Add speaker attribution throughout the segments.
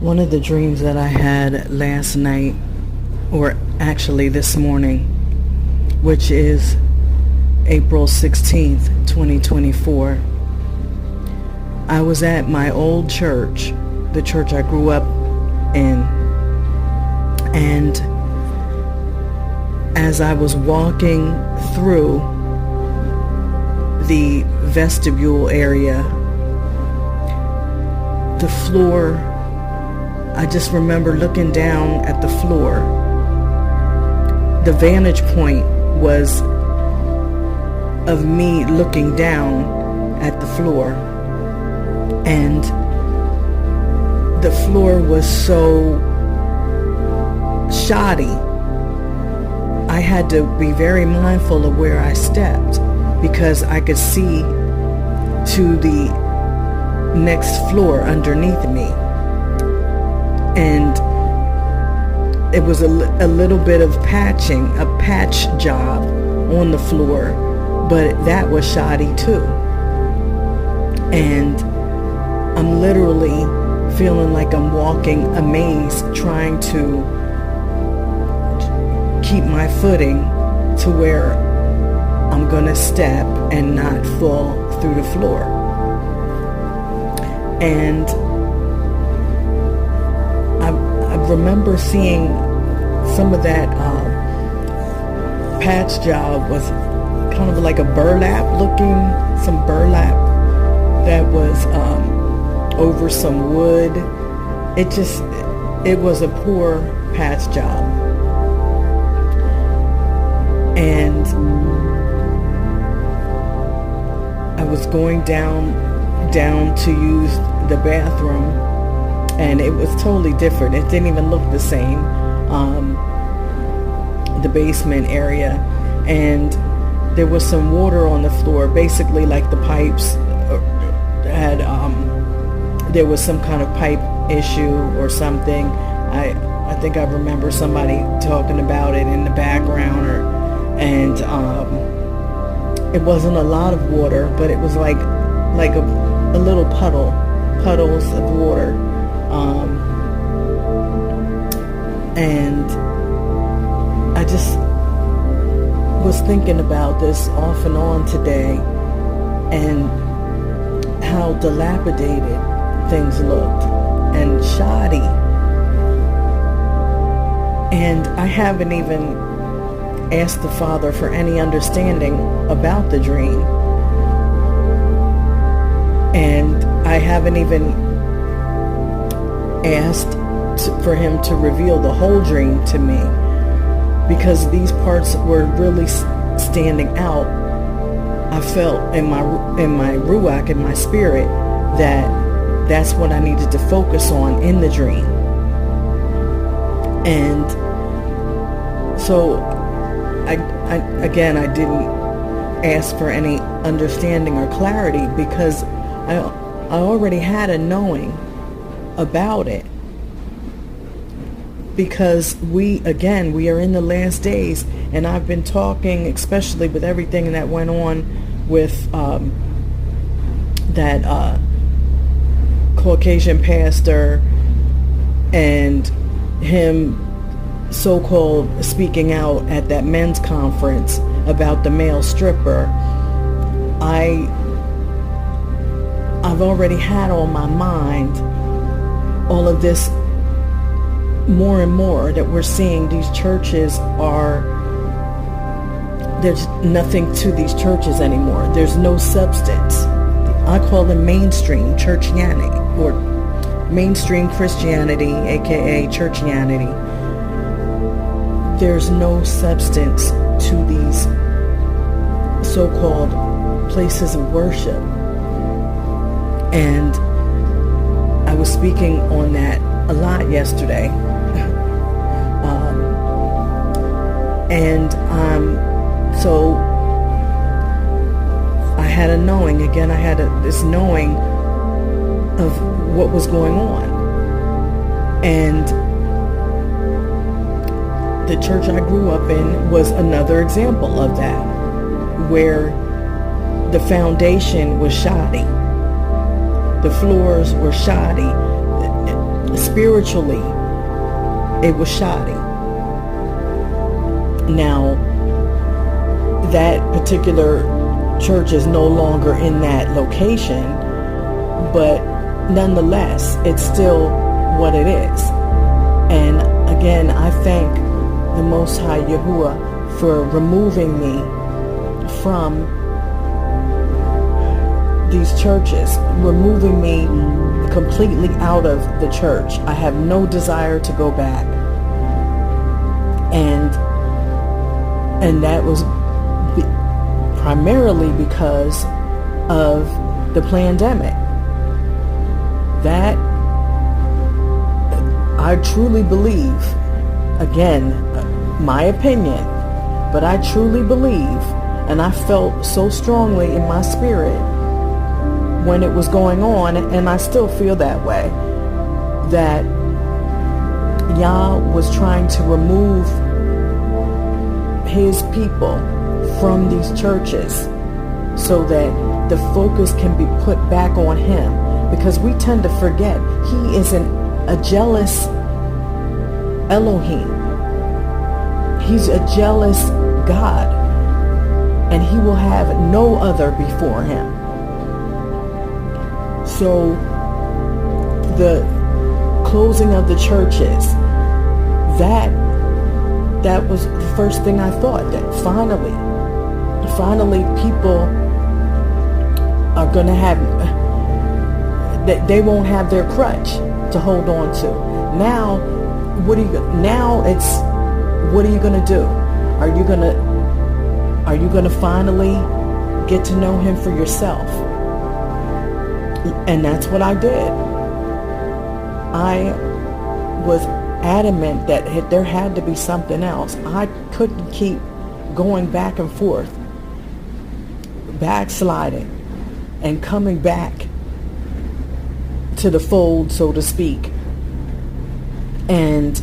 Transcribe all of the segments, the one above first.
Speaker 1: One of the dreams that I had last night, or actually this morning, which is April 16th, 2024, I was at my old church, the church I grew up in, and as I was walking through the vestibule area, the floor, I just remember looking down at the floor. The vantage point was of me looking down at the floor, and the floor was so shoddy. I had to be very mindful of where I stepped because I could see to the next floor underneath me. And it was a little bit of patching, a patch job on the floor, but that was shoddy too. And I'm literally feeling like I'm walking a maze, trying to keep my footing to where I'm gonna step and not fall through the floor. And I remember seeing some of that patch job was kind of like a some burlap that was over some wood. It was a poor patch job. And I was going down to use the bathroom, and it was totally different. It didn't even look the same, the basement area. And there was some water on the floor, basically like the pipes had, there was some kind of pipe issue or something. I think I remember somebody talking about it in the background, and it wasn't a lot of water, but it was like a little puddles of water. And I just was thinking about this off and on today, and how dilapidated things looked and shoddy. And I haven't even asked the Father for any understanding about the dream. And I haven't even asked for him to reveal the whole dream to me, because these parts were really standing out. I felt in my ruach, in my spirit, that's what I needed to focus on in the dream. And so I didn't ask for any understanding or clarity, because I already had a knowing about it. Because we are in the last days, and I've been talking, especially with everything that went on with that Caucasian pastor and him so-called speaking out at that men's conference about the male stripper. I've already had on my mind all of this more and more that we're seeing. These churches there's nothing to these churches anymore. There's no substance. I call them mainstream churchianity, or mainstream Christianity, aka churchianity. There's no substance to these so-called places of worship. And I was speaking on that a lot yesterday. So I had a knowing, again, I had this knowing of what was going on. And the church I grew up in was another example of that, where the foundation was shoddy. The floors were shoddy. spiritually, it was shoddy. Now, that particular church is no longer in that location, but nonetheless, it's still what it is. And again, I thank the Most High Yahuwah for removing me from these churches, removing me completely out of the church. I have no desire to go back. And that was primarily because of the pandemic. That I truly believe, again, my opinion, but I truly believe, and I felt so strongly in my spirit when it was going on, and I still feel that way, that Yah was trying to remove his people from these churches so that the focus can be put back on him, because we tend to forget he is a jealous Elohim. He's a jealous God, and he will have no other before him. So the closing of the churches, that was the first thing I thought, that finally people are going to have, that they won't have their crutch to hold on to. Now, what are you going to do? Are you going to finally get to know him for yourself? And that's what I did. I was adamant that there had to be something else. I couldn't keep going back and forth, backsliding, and coming back to the fold, so to speak, and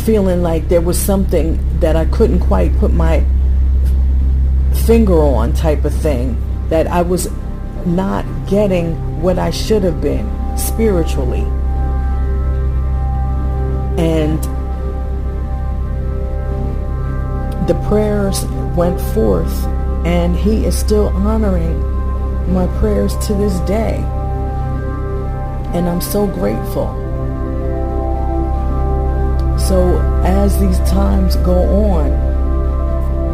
Speaker 1: feeling like there was something that I couldn't quite put my finger on, type of thing, that I was not getting what I should have been spiritually. And the prayers went forth, and he is still honoring my prayers to this day. And I'm so grateful. So as these times go on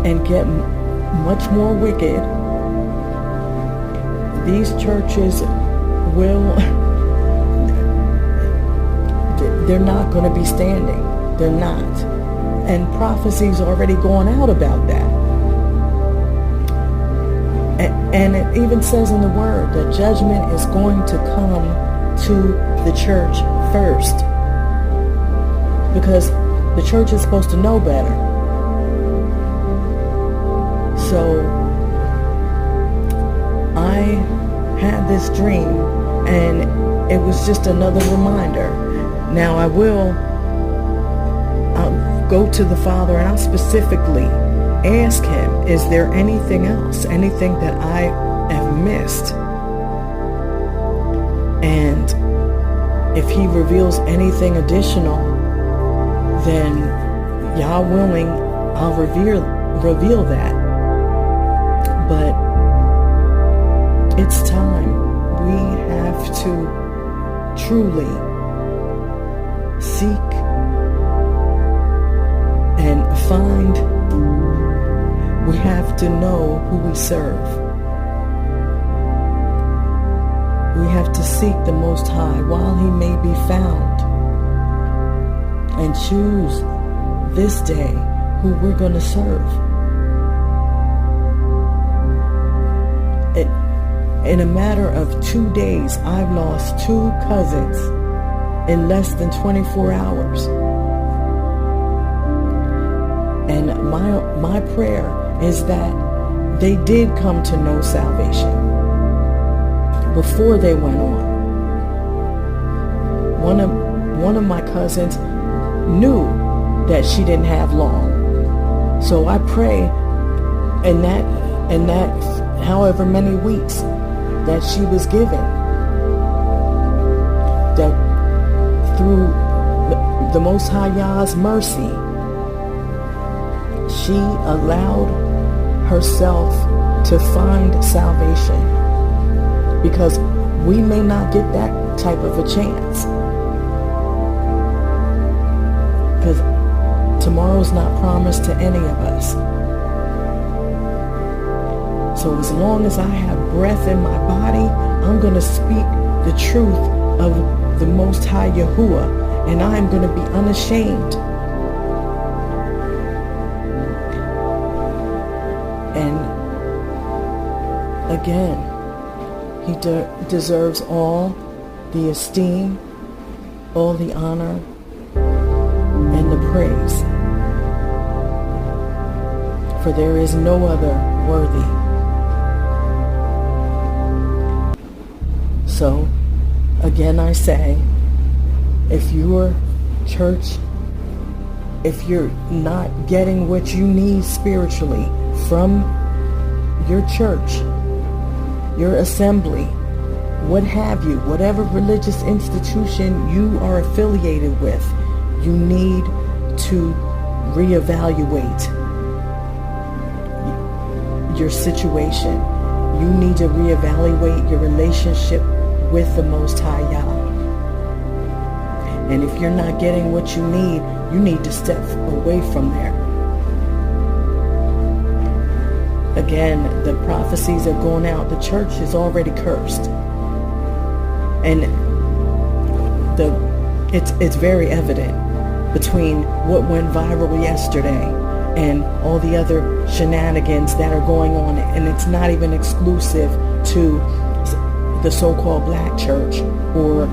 Speaker 1: and get much more wicked, these churches they're not going to be standing. They're not. And prophecy's already gone out about that. And it even says in the word that judgment is going to come to the church first, because the church is supposed to know better. So I had this dream, and it was just another reminder. Now I'll go to the Father, and I'll specifically ask him, is there anything else, anything that I have missed? And if he reveals anything additional, then Yah willing, I'll reveal that. But it's time. We have to truly seek and find. We have to know who we serve. We have to seek the Most High while he may be found, and choose this day who we're going to serve. In a matter of 2 days, I've lost 2 cousins in less than 24 hours. And my prayer is that they did come to know salvation before they went on. One of my cousins knew that she didn't have long. So I pray in that however many weeks that she was given, that through the Most High Yah's mercy, she allowed herself to find salvation, because we may not get that type of a chance, because tomorrow's not promised to any of us. So as long as I have breath in my body, I'm going to speak the truth of the Most High Yahuwah, and I'm going to be unashamed. And again, he deserves all the esteem, all the honor, and the praise. For there is no other worthy. So, again I say, if your church, if you're not getting what you need spiritually from your church, your assembly, what have you, whatever religious institution you are affiliated with, you need to reevaluate your situation. You need to reevaluate your relationship with the Most High Yah. And if you're not getting what you need to step away from there. Again, the prophecies are going out. The church is already cursed. And it's very evident between what went viral yesterday and all the other shenanigans that are going on. And it's not even exclusive to the so-called black church or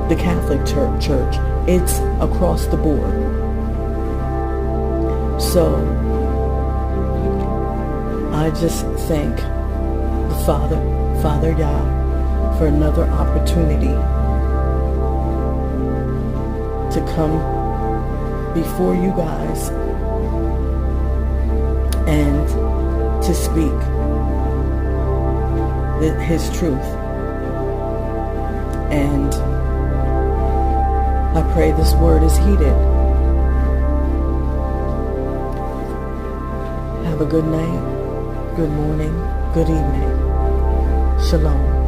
Speaker 1: the Catholic church. It's across the board. So I just thank the Father Yah, for another opportunity to come before you guys and to speak his truth. And I pray this word is heeded. Have a good night, good morning, good evening. Shalom.